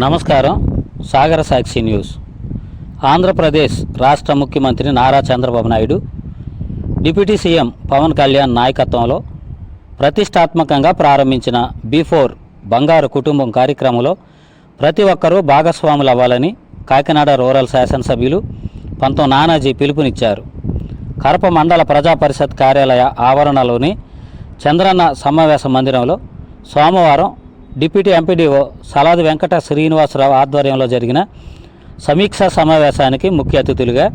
నమస్కారం. సాగర సాక్షి న్యూస్. ఆంధ్రప్రదేశ్ రాష్ట్ర ముఖ్యమంత్రి నారా చంద్రబాబు నాయుడు, డిప్యూటీ సీఎం పవన్ కళ్యాణ్ నాయకత్వంలో ప్రతిష్టాత్మకంగా ప్రారంభించిన B4 బంగారు కుటుంబం కార్యక్రమంలో ప్రతి ఒక్కరూ భాగస్వాములు అవ్వాలని కాకినాడ రూరల్ శాసనసభ్యులు పంతం నానాజీ పిలుపునిచ్చారు. కరప మండల ప్రజా పరిషత్ కార్యాలయ ఆవరణలోని చంద్రన్న సమావేశ మందిరంలో సోమవారం డిప్యూటీ ఎంపీడీఓ సలాది వెంకట శ్రీనివాసరావు ఆధ్వర్యంలో జరిగిన సమీక్షా సమావేశానికి ముఖ్య అతిథులుగా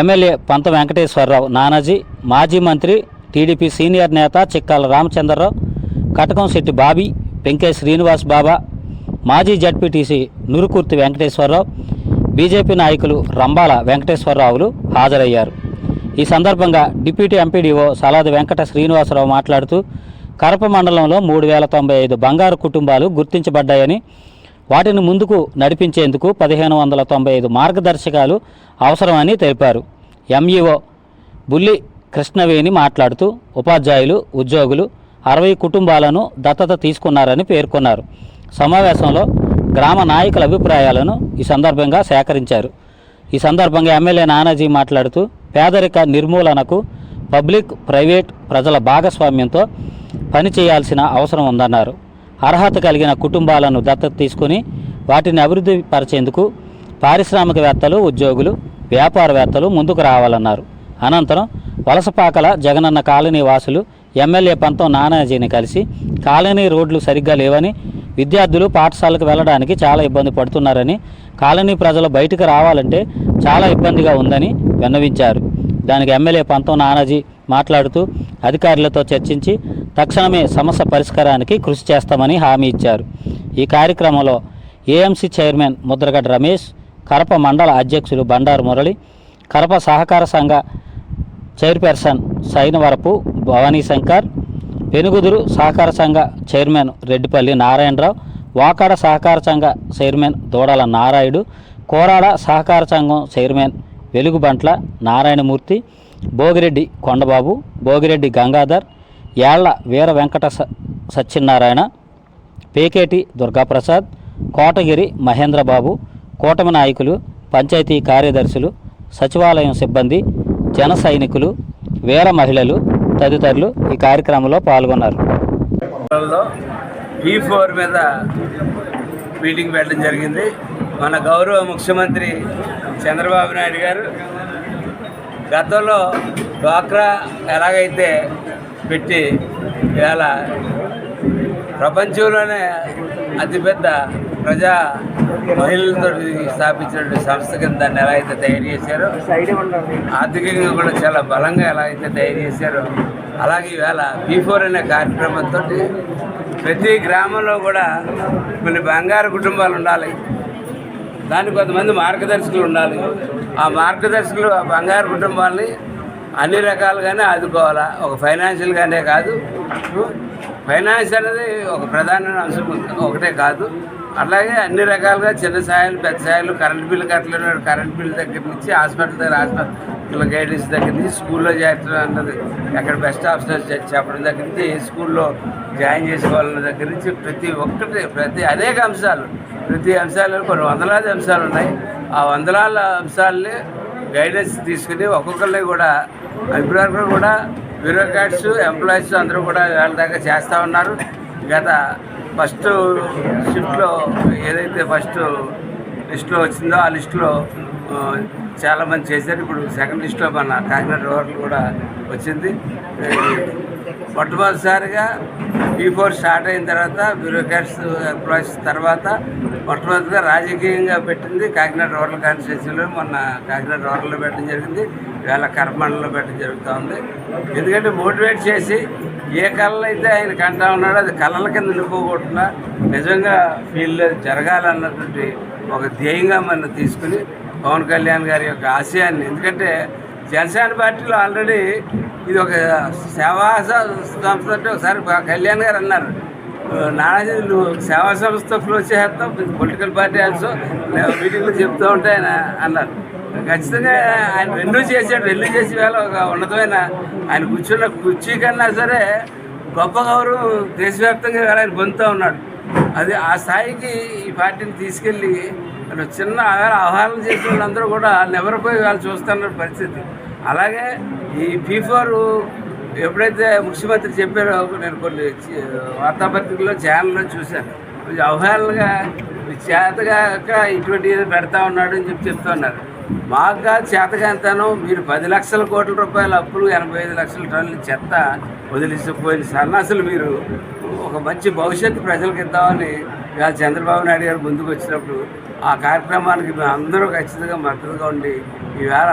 ఎమ్మెల్యే పంత వెంకటేశ్వరరావు నానాజీ, మాజీ మంత్రి టీడీపీ సీనియర్ నేత చిక్కాల రామచంద్రరావు, కటకంశెట్టి బాబీ, పెంకే శ్రీనివాస్ బాబా, మాజీ జడ్పీటీసీ నురుకుర్తి వెంకటేశ్వరరావు, బీజేపీ నాయకులు రంబాల వెంకటేశ్వరరావులు హాజరయ్యారు. ఈ సందర్భంగా డిప్యూటీ ఎంపీడీఓ సలాది వెంకట శ్రీనివాసరావు మాట్లాడుతూ కరప మండలంలో 3095 బంగారు కుటుంబాలు గుర్తించబడ్డాయని, వాటిని ముందుకు నడిపించేందుకు 1595 మార్గదర్శకాలు అవసరమని తెలిపారు. ఎంఈఓ బుల్లి కృష్ణవేణి మాట్లాడుతూ ఉపాధ్యాయులు, ఉద్యోగులు 60 కుటుంబాలను దత్తత తీసుకున్నారని పేర్కొన్నారు. సమావేశంలో గ్రామ నాయకుల అభిప్రాయాలను ఈ సందర్భంగా సేకరించారు. ఈ సందర్భంగా ఎమ్మెల్యే నానాజీ మాట్లాడుతూ పేదరిక నిర్మూలనకు పబ్లిక్, ప్రైవేట్, ప్రజల భాగస్వామ్యంతో పనిచేయాల్సిన అవసరం ఉందన్నారు. అర్హత కలిగిన కుటుంబాలను దత్తత తీసుకుని వాటిని అభివృద్ధి పరిచేందుకు పారిశ్రామికవేత్తలు, ఉద్యోగులు, వ్యాపారవేత్తలు ముందుకు రావాలన్నారు. అనంతరం వలసపాకల జగనన్న కాలనీ వాసులు ఎమ్మెల్యే పంతం నానాజీని కలిసి కాలనీ రోడ్లు సరిగ్గా లేవని, విద్యార్థులు పాఠశాలకు వెళ్ళడానికి చాలా ఇబ్బంది పడుతున్నారని, కాలనీ ప్రజలు బయటకు రావాలంటే చాలా ఇబ్బందిగా ఉందని విన్నవించారు. దానికి ఎమ్మెల్యే పంతం నానాజీ మాట్లాడుతూ అధికారులతో చర్చించి తక్షణమే సమస్య పరిష్కారానికి కృషి చేస్తామని హామీ ఇచ్చారు. ఈ కార్యక్రమంలో ఏఎంసీ చైర్మన్ ముద్రగడ్డ రమేష్, కరప మండల అధ్యక్షులు బండారు మురళి, కరప సహకార సంఘ చైర్పర్సన్ సైనవరపు భవానీశంకర్, పెనుగుదురు సహకార సంఘ చైర్మన్ రెడ్డిపల్లి నారాయణరావు, వాకాడ సహకార సంఘ చైర్మన్ దూడల నారాయుడు, కోరాడ సహకార సంఘం చైర్మన్ వెలుగుబంట్ల నారాయణమూర్తి, భోగిరెడ్డి కొండబాబు, భోగిరెడ్డి గంగాధర్, యాళ్ల వీర వెంకట సత్యనారాయణ, పేకేటి దుర్గాప్రసాద్, కోటగిరి మహేంద్రబాబు, కూటమి నాయకులు, పంచాయతీ కార్యదర్శులు, సచివాలయం సిబ్బంది, జన సైనికులు, వీర మహిళలు తదితరులు ఈ కార్యక్రమంలో పాల్గొన్నారు. B4 మీద మీటింగ్ పెట్టడం జరిగింది. మన గౌరవ ముఖ్యమంత్రి చంద్రబాబు నాయుడు గారు గతంలో డ్వాక్రా ఎలాగైతే పెట్టి ఇవాళ ప్రపంచంలోనే అతిపెద్ద ప్రజా మహిళలతో స్థాపించినటువంటి సంస్థ కింద దాన్ని ఎలా అయితే తయారు చేశారో, ఆర్థికంగా కూడా చాలా బలంగా ఎలా అయితే తయారు చేశారో, అలాగే ఈవేళ B4 అనే కార్యక్రమంతో ప్రతి గ్రామంలో కూడా కొన్ని బంగారు కుటుంబాలు ఉండాలి. దానికి కొంతమంది మార్గదర్శకులు ఉండాలి. ఆ మార్గదర్శకులు ఆ బంగారు కుటుంబాలని అన్ని రకాలుగానే ఆదుకోవాలా. ఒక ఫైనాన్షియల్గానే కాదు, ఫైనాన్స్ అనేది ఒక ప్రధాన అంశం ఒకటే కాదు, అట్లాగే అన్ని రకాలుగా చిన్న సాయాలు, పెద్ద సాయాలు, కరెంట్ బిల్లు కట్టలేని కరెంట్ బిల్లు దగ్గర నుంచి హాస్పిటల్ దగ్గర హాస్పిటల్ గైడెన్స్ దగ్గర నుంచి స్కూల్లో చేర్చడం అన్నది ఎక్కడ బెస్ట్ ఆప్షన్ చెప్పడం దగ్గర నుంచి ఏ స్కూల్లో జాయిన్ చేసుకోవాలన్న దగ్గర నుంచి ప్రతి అనేక అంశాలు, ప్రతి అంశాలు కొన్ని వందలాది అంశాలు ఉన్నాయి. ఆ వందలాల అంశాలని గైడెన్స్ తీసుకుని ఒక్కొక్కరిని కూడా ఇప్పటివరకు కూడా బ్యూరోక్రాట్స్, ఎంప్లాయీస్ అందరూ కూడా వాళ్ళ దగ్గర చేస్తూ ఉన్నారు. గత ఫస్ట్ షిఫ్ట్లో ఏదైతే ఫస్ట్ లిస్టులో వచ్చిందో ఆ లిస్టులో చాలామంది చేశారు. ఇప్పుడు సెకండ్ లిస్టులో మన కాకినాడ రూరల్ కూడా వచ్చింది. మొట్టమొదటిసారిగా B4 స్టార్ట్ అయిన తర్వాత బ్యూరోక్రాట్స్, ఎంప్లాయీస్ తర్వాత మొట్టమొదటిగా రాజకీయంగా పెట్టింది కాకినాడ రూరల్ కాన్స్టిట్యూన్సీలో. మొన్న కాకినాడ రూరల్లో పెట్టడం జరిగింది, ఇవాళ కర్మండలో పెట్టడం జరుగుతూ ఉంది. ఎందుకంటే మోటివేట్ చేసి ఏ కళలు అయితే ఆయన కంటా ఉన్నాడో అది కళల కింద నిలుపుకోకుండా నిజంగా ఫీల్డ్లో జరగాలన్నటువంటి ఒక ధ్యేయంగా మనం తీసుకుని పవన్ కళ్యాణ్ గారి యొక్క ఆశయాన్ని, ఎందుకంటే జనసేన పార్టీలో ఆల్రెడీ ఇది ఒక సేవా సంస్థ అంటే ఒకసారి కళ్యాణ్ గారు అన్నారు, నానాజీ నువ్వు సేవా సంస్థ క్లోజ్ చేస్తాం, పొలిటికల్ పార్టీ ఆల్సో మీటింగ్లో చెప్తూ ఉంటే ఆయన అన్నారు. ఖచ్చితంగా ఆయన రెన్యూ చేశాడు. రెన్యూ చేసి వేళ ఒక ఉన్నతమైన ఆయన కూర్చున్న కుర్చీ కన్నా సరే గొప్ప గౌరవం దేశవ్యాప్తంగా ఆయన పొందుతూ ఉన్నాడు. అది ఆ స్థాయికి ఈ పార్టీని తీసుకెళ్ళి అంటే చిన్న అవహేళన చేసిన వాళ్ళందరూ కూడా నివ్వరపోయి వాళ్ళు చూస్తున్న పరిస్థితి. అలాగే ఈ P4 ఎప్పుడైతే ముఖ్యమంత్రి చెప్పారో నేను కొన్ని వార్తాపత్రికల్లో ఛానల్లో చూశాను. కొంచెం అవహేళనగా చేతగాక ఇటువంటి పెడతా ఉన్నాడు అని చెప్తున్నారు. మాకు చేతగాంతాను మీరు 10 లక్షల కోట్ల రూపాయల అప్పులు 85 లక్షల టన్నుల చెత్త వదిలిసిపోయిన సన్నాసులు మీరు ఒక మంచి భవిష్యత్తు ప్రజలకు ఇద్దామని ఇవాళ చంద్రబాబు నాయుడు గారు ముందుకు వచ్చినప్పుడు ఆ కార్యక్రమానికి మేము అందరూ ఖచ్చితంగా మద్దతుగా ఉండి ఈవేళ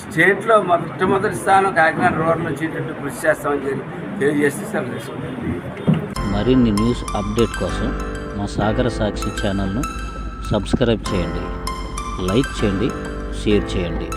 స్టేట్లో మొట్టమొదటి స్థానం కాకినాడ రూరల్ వచ్చేటట్టు కృషి చేస్తామని తెలియజేస్తే సెలవు తీసుకుంటాం. మరిన్ని న్యూస్ అప్డేట్ కోసం మా సాగర సాక్షి ఛానల్ను సబ్స్క్రైబ్ చేయండి, లైక్ చేయండి, షేర్ చేయండి.